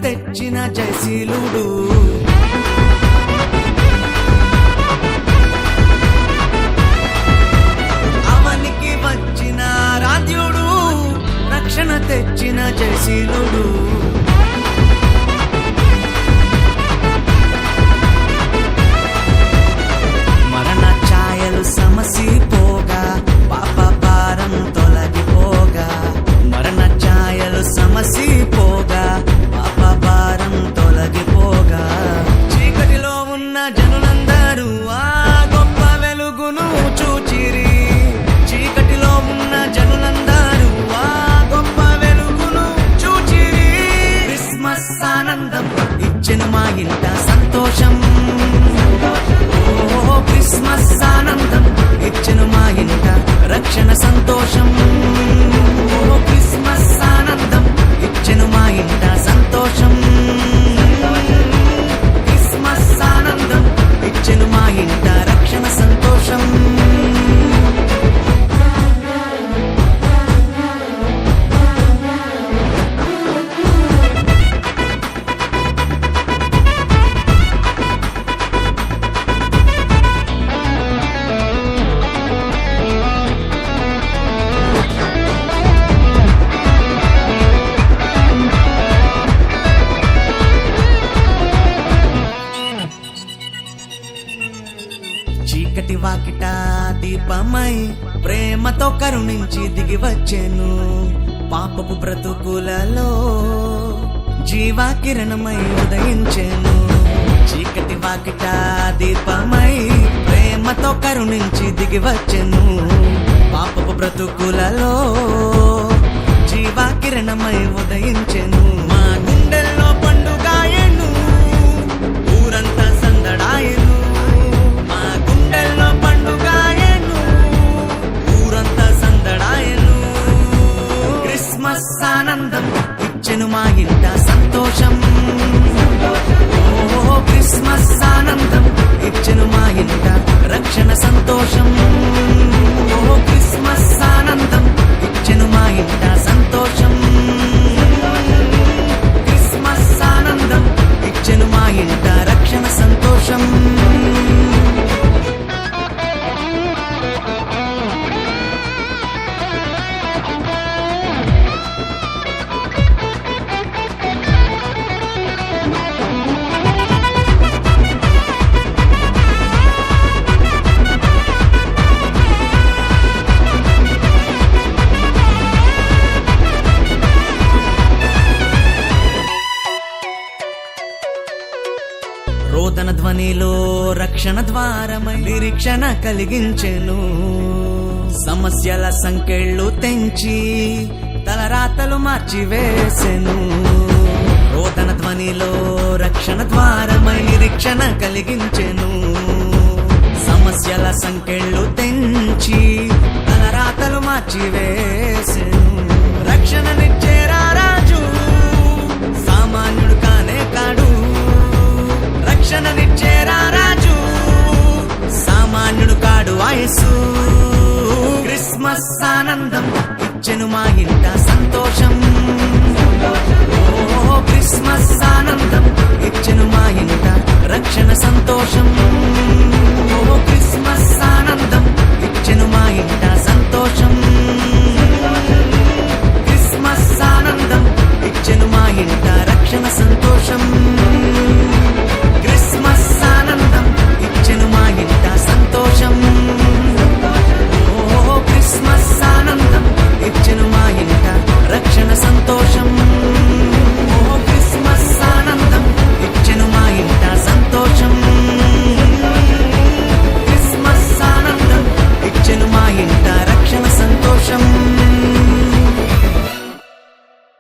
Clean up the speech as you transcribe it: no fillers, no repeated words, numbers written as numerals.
తెచ్చిన జయశీలుడు, అవనికి వచ్చిన రాధ్యుడు, రక్షణ తెచ్చిన జయశీలుడు. మరణ ఛాయలు సమసిపోగా, పాప భారం తొలగిపోగా, మరణ ఛాయలు సమసిపోగా, పాప భారం తొలగిపోగా, చీకటిలో ఉన్న జనులందరూ ఆ గొప్ప వెలుగును చూచిరి. చీకటిలో ఉన్న జనులందరూ ఆ గొప్ప వెలుగును చూచిరి. క్రిస్మస్ ఆనందం ఇచ్చెను మా ఇంట సంతోషం. ఓ క్రిస్మస్ ఆనందం ఇచ్చెను మా ఇంట రక్షణ సంతోషం. ఓ క్రిస్మస్ ఆనందం ఇచ్చెను మా ఇంట సంతోషం. క్రిస్మస్ ఆనందం ఇచ్చెను మా ఇంట రక్షణ సంతోషం. చీకటి వాకిట దీపమై ప్రేమతో కరుణించి దిగి వచ్చెను. పాపపు బ్రతుకులలో జీవా కిరణమై ఉదయించెను. చీకటి వాకిట దీపమై ప్రేమతో కరుణించి దిగి వచ్చెను. పాపపు బ్రతుకులలో జీవా కిరణమై ఉదయించెను. మా గుండెల్లో పండుగాయను, ఊరంతా సందడాయను. మా గుండెల్లో పండుగాయను, ఊరంతా సందడాయను. క్రిస్మస్ ఆనందం ఇచ్చెను మా ఇంట సంతోషం. ఓ క్రిస్మస్ ఆనందం ఇచ్చెను మా ఇంట రక్షణ సంతోషం. ఓ క్రిస్మస్ ఆనందం ఇచ్చెను మా ఇంట సంతోషం. క్రిస్మస్ ఆనందం ఇచ్చెను మా ఇంట రక్షణ సంతోషం. రోదన ధ్వనిలో రక్షణ ద్వారమై నిరీక్షణ కలిగించెను. సమస్యల సంకెళ్ళు తెంచి తలరాతలు మార్చివేసెను. రోదన ధ్వనిలో రక్షణ ద్వారమై నిరీక్షణ కలిగించెను. సమస్యల సంకెళ్ళు తెంచి తలరాతలు మార్చివేసెను. రక్షణనిచ్చేరా రాజు, సామాన్యుడు కానే కాడు. రక్షణనిచ్చేరా రాజు, సామాన్యుడు కాడు ఆయసు. క్రిస్మస్ ఆనందం ఇచ్చెను మా ఇంట సంతోషం. ఓ క్రిస్మస్ ఆనందం ఇచ్చెను మా ఇంట రక్షణ సంతోషం.